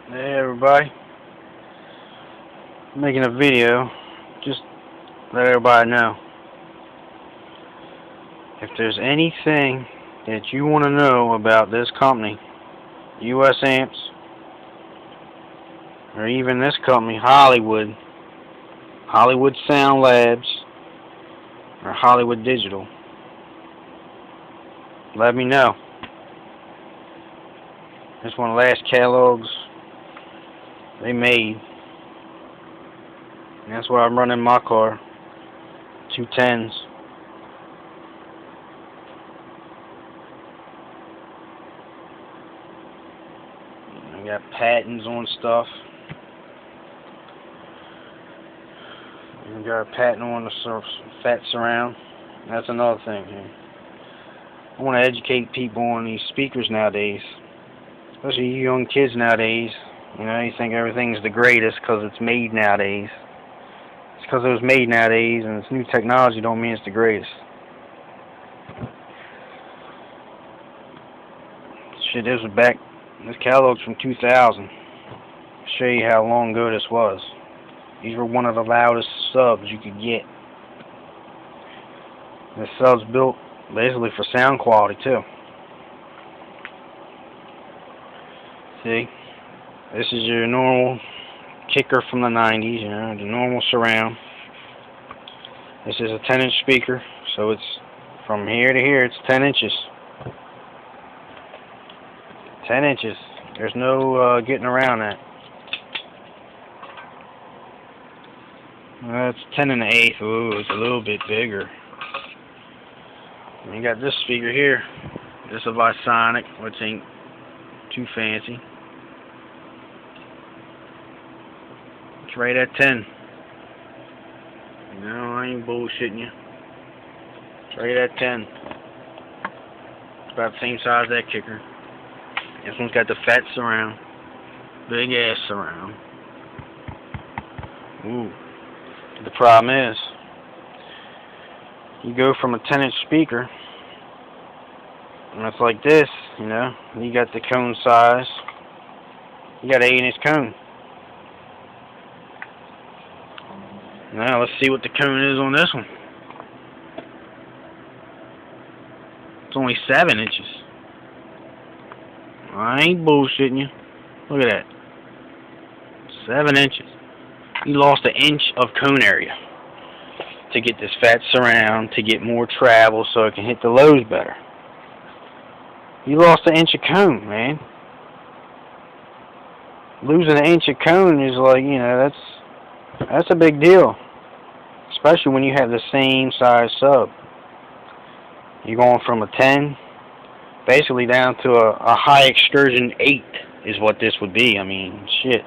Hey everybody, making a video, just let everybody know. If there's anything that you want to know about this company, US Amps, or even this company, Hollywood Sound Labs, or Hollywood Digital, let me know. It's one of the last catalogs they made. And that's what I'm running my car. 210s. I got patents on stuff. We got a patent on the fat surround. That's another thing here. I want to educate people on these speakers nowadays. Especially you young kids nowadays. You know, you think everything's the greatest because it's made nowadays. It's because it was made nowadays and it's new technology don't mean it's the greatest. Shit, this was back, this catalog's from 2000. Show you how long ago this was. These were one of the loudest subs you could get. This sub's built basically for sound quality too. See? This is your normal kicker from the 90s, you know, the normal surround. This is a 10-inch speaker, so it's from here to here, it's 10 inches. 10 inches. There's no getting around that. That's 10 and an eighth. Ooh, it's a little bit bigger. And you got this speaker here. This is a Visonic, which ain't too fancy. It's right at 10. No, I ain't bullshitting you. It's right at 10. It's about the same size as that kicker. This one's got the fat surround. Big ass surround. Ooh. The problem is, you go from a 10-inch speaker, and it's like this, you know. You got the cone size. You got an 8-inch cone. Now let's see what the cone is on this one. It's only 7 inches. I ain't bullshitting you. Look at that. 7 inches. You lost an inch of cone area to get this fat surround, to get more travel so it can hit the lows better. You lost an inch of cone, man. Losing an inch of cone is like, you know, that's a big deal. Especially when you have the same size sub. You're going from a 10 basically down to a high excursion 8 is what this would be. I mean, shit.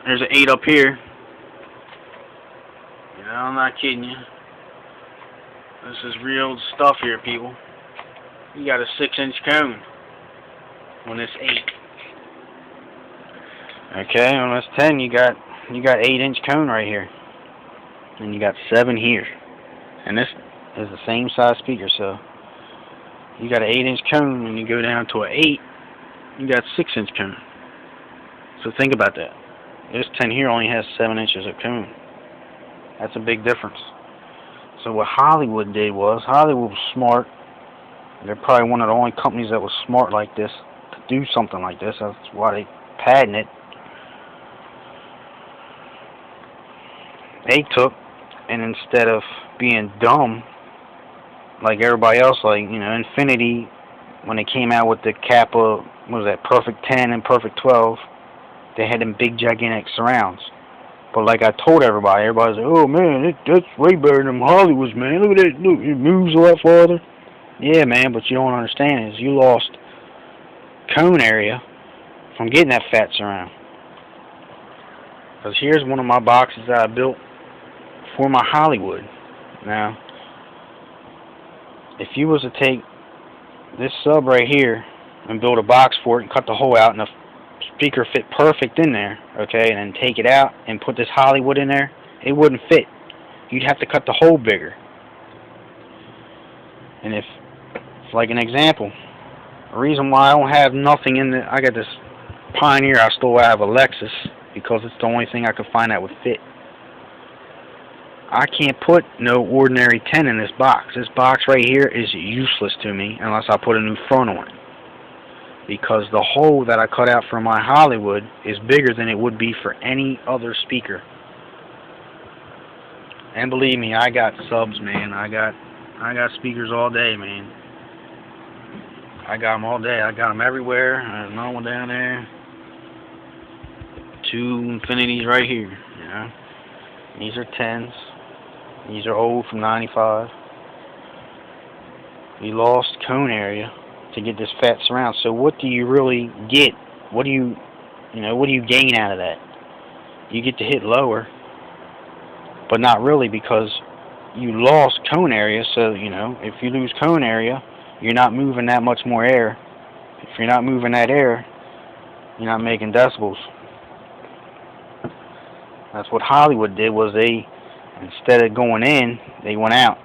There's an 8 up here. You know, I'm not kidding you. This is real stuff here, people. You got a 6-inch cone on this 8. Okay, on this 10 you got 8-inch cone right here. And you got 7 here. And this is the same size speaker, so you got an 8-inch cone, and you go down to an 8, you got 6-inch cone. So think about that. This 10 here only has 7 inches of cone. That's a big difference. So what Hollywood did was, Hollywood was smart. They're probably one of the only companies that was smart like this, to do something like this. That's why they patent it. They took, and instead of being dumb, like everybody else, like, you know, Infinity, when they came out with the Kappa, what was that, Perfect 10 and Perfect 12, they had them big gigantic surrounds. But like I told everybody's like, oh man, that's way better than Hollywood's, man. Look at that, look, it moves a lot farther. Yeah, man, but you don't understand is you lost cone area from getting that fat surround. Because here's one of my boxes that I built for my Hollywood. Now, if you was to take this sub right here and build a box for it and cut the hole out and the speaker fit perfect in there, okay, and then take it out and put this Hollywood in there, it wouldn't fit. You'd have to cut the hole bigger. And if, like an example, the reason why I don't have nothing in the, I got this Pioneer, I still have a Lexus because it's the only thing I could find that would fit. I can't put no ordinary 10 in this box. This box right here is useless to me unless I put a new front on it. Because the hole that I cut out for my Hollywood is bigger than it would be for any other speaker. And believe me, I got subs, man. I got speakers all day, man. I got them all day. I got them everywhere. There's another one down there. 2 Infinities right here. You know, these are 10s. These are old from '95. We lost cone area to get this fat surround. So what do you really get? What do you gain out of that? You get to hit lower, but not really, because you lost cone area. So if you lose cone area, you're not moving that much more air. If you're not moving that air, you're not making decibels. That's what Hollywood did. Was they, instead of going in, they went out.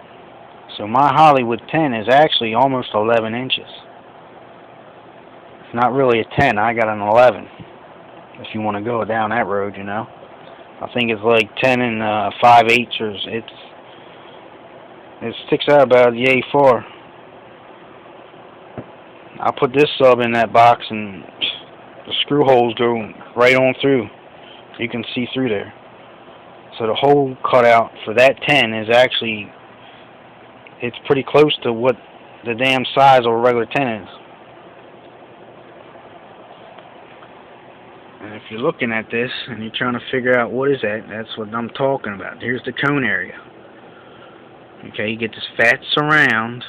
So my Hollywood 10 is actually almost 11 inches. It's not really a 10. I got an 11. If you want to go down that road, I think it's like 10 and 5/8, or it sticks out about yay far. I put this sub in that box, and the screw holes go right on through. You can see through there. So the hole cut out for that 10 is actually, it's pretty close to what the damn size of a regular 10 is. And if you're looking at this and you're trying to figure out what is that, that's what I'm talking about. Here's the cone area. Okay, you get this fat surround,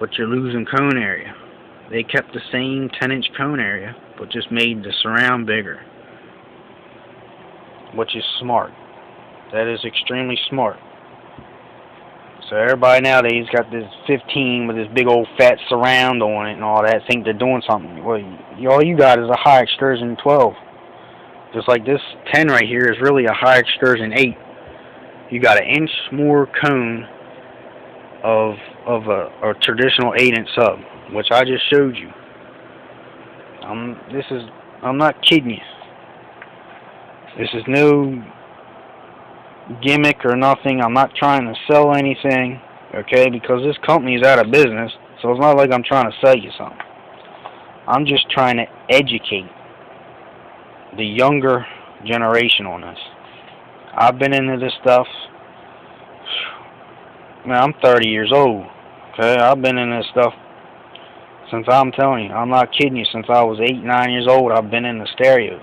but you're losing cone area. They kept the same 10-inch cone area, but just made the surround bigger, which is smart. That is extremely smart. So everybody nowadays got this 15 with this big old fat surround on it and all that, think they're doing something. Well, all you got is a high excursion 12. Just like this 10 right here is really a high excursion 8. You got an inch more cone of a traditional 8-inch sub, which I just showed you. I'm not kidding you. This is no gimmick or nothing. I'm not trying to sell anything, okay, because this company is out of business, so it's not like I'm trying to sell you something. I'm just trying to educate the younger generation on this. I've been into this stuff. Man, I'm 30 years old, okay? I've been in this stuff since, I'm telling you, I'm not kidding you, since I was 8, 9 years old. I've been in the stereos.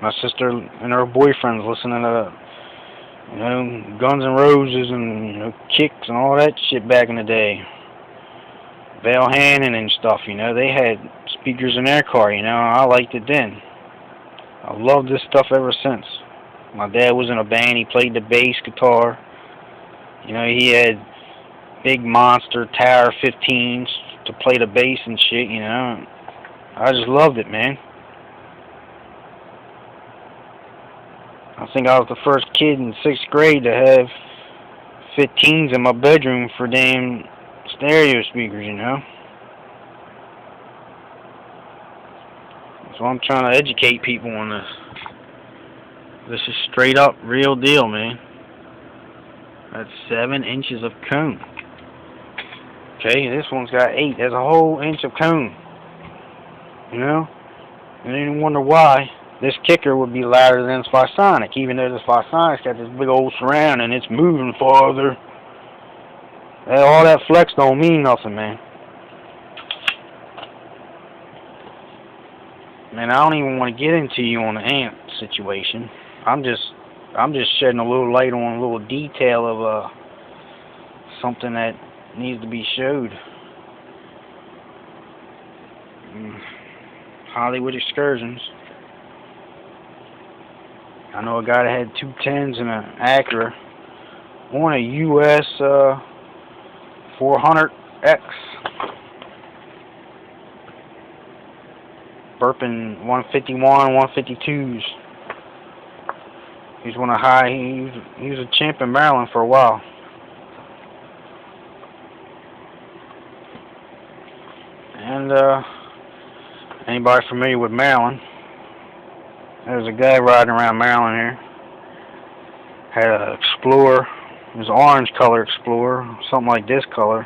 My sister and her boyfriends listening to, Guns N' Roses and, Kicks and all that shit back in the day. Val Hannon and stuff, they had speakers in their car, I liked it then. I've loved this stuff ever since. My dad was in a band. He played the bass guitar. He had big monster Tower 15s to play the bass and shit, I just loved it, man. I think I was the first kid in 6th grade to have 15s in my bedroom for damn stereo speakers, So I'm trying to educate people on this. This is straight up real deal, man. That's 7 inches of cone. Okay, this one's got 8. There's a whole inch of cone. And then you wonder why this kicker would be louder than this Visonic, even though this Visonic's got this big old surround and it's moving farther. All that flex don't mean nothing, man. Man, I don't even want to get into you on the amp situation. I'm just shedding a little light on a little detail of something that needs to be showed. Hollywood excursions. I know a guy that had 2 10s and an Acura on a US 400X. Burping 151, 152s. He was a champ in Maryland for a while. And anybody familiar with Maryland? There's a guy riding around Maryland here. Had an Explorer. It was an orange color Explorer, something like this color.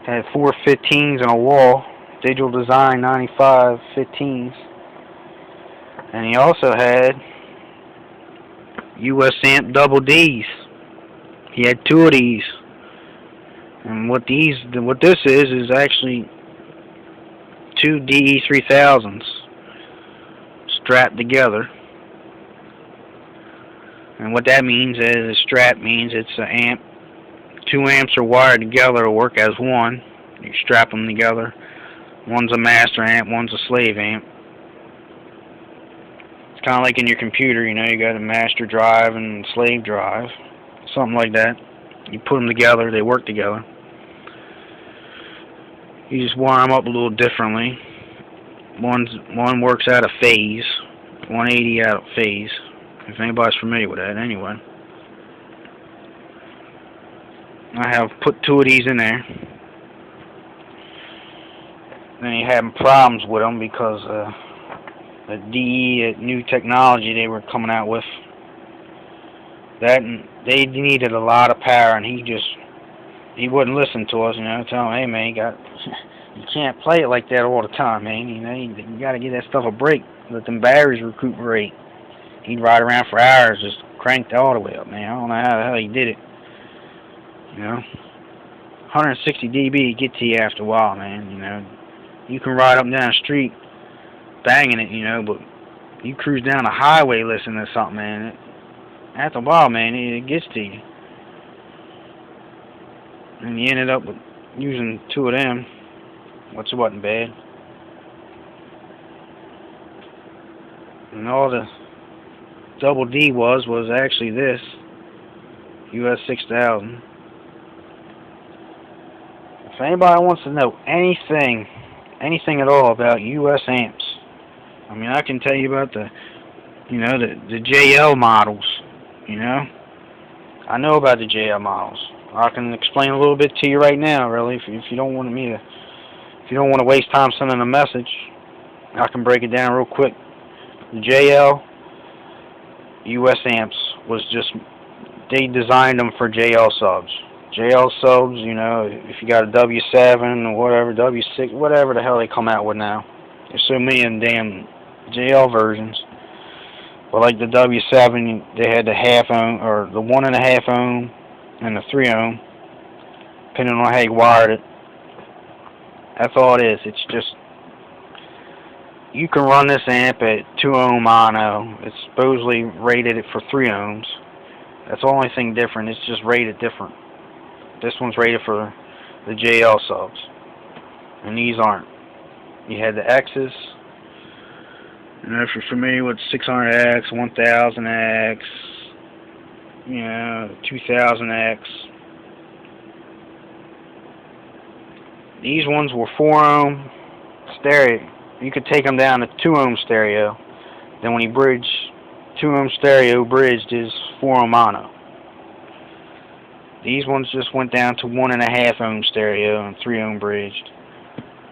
Had 4 15s on a wall, Digital Design 95 15s. And he also had US Amp Double Ds. He had 2 of these. And what this is actually 2 DE3000s strapped together. And what that means is, a strap means it's an amp. 2 amps are wired together to work as one. You strap them together. One's a master amp, one's a slave amp. It's kind of like in your computer, you know, you got a master drive and slave drive. Something like that. You put them together, they work together. You just wire them up a little differently. One works out of phase, 180 out of phase. If anybody's familiar with that, anyway. I have put 2 of these in there. Then he having problems with them because the DE new technology they were coming out with. That they needed a lot of power, and he wouldn't listen to us. You know, tell him, hey man, you can't play it like that all the time, man. You know, you got to give that stuff a break. Let them batteries recuperate. He'd ride around for hours, just cranked all the way up, man. I don't know how the hell he did it. You know, 160 dB get to you after a while, man. You know, you can ride up and down the street banging it, you know, but you cruise down a highway listening to something, man. After a while, man, it gets to you. And you ended up with using 2 of them, which wasn't bad. And all the Double D was actually this US 6000. If anybody wants to know anything at all about US amps, I mean, I can tell you about the JL models. You know, I know about the JL models. I can explain a little bit to you right now, really, if you don't want me to. If you don't want to waste time sending a message, I can break it down real quick. The JL US amps was just, they designed them for JL subs. JL subs, you know, if you got a W7 or whatever, W6, whatever the hell they come out with now. There's so many damn JL versions. But like the W7, they had the half ohm, or the 1.5 ohm, and the 3 ohm, depending on how you wired it. That's all it is. It's just, you can run this amp at 2 ohm mono. It's supposedly rated for 3 ohms. That's the only thing different. It's just rated different. This one's rated for the JL subs, and these aren't. You had the X's. And if you're familiar with 600X, 1000X, you know, 2000X. These ones were 4 ohm stereo. You could take them down to 2 ohm stereo. Then when you bridge, 2 ohm stereo bridged is 4 ohm mono. These ones just went down to 1.5 ohm stereo and 3 ohm bridged.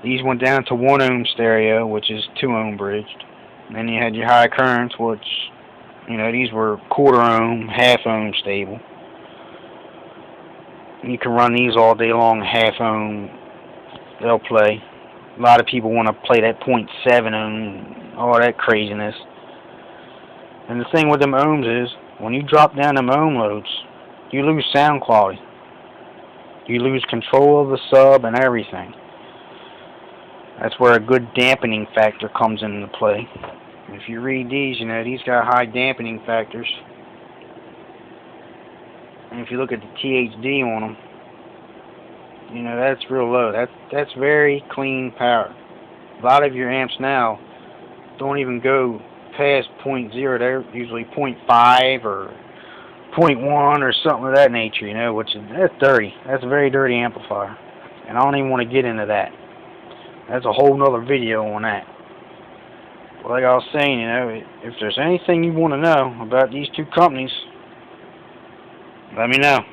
These went down to 1 ohm stereo, which is 2 ohm bridged. And then you had your high currents, which, you know, these were 1/4 ohm, 1/2 ohm stable. And you can run these all day long, 1/2 ohm. They'll play. A lot of people want to play that 0.7 ohm, all that craziness. And the thing with them ohms is, when you drop down them ohm loads, you lose sound quality. You lose control of the sub and everything. That's where a good dampening factor comes into play. If you read these, you know, these got high dampening factors. And if you look at the THD on them, you know, that's real low. That's very clean power. A lot of your amps now don't even go past 0.0. They're usually 0.5 or 0.1 or something of that nature, you know, that's dirty. That's a very dirty amplifier. And I don't even want to get into that. That's a whole nother video on that. But like I was saying, you know, if there's anything you want to know about these 2 companies, let me know.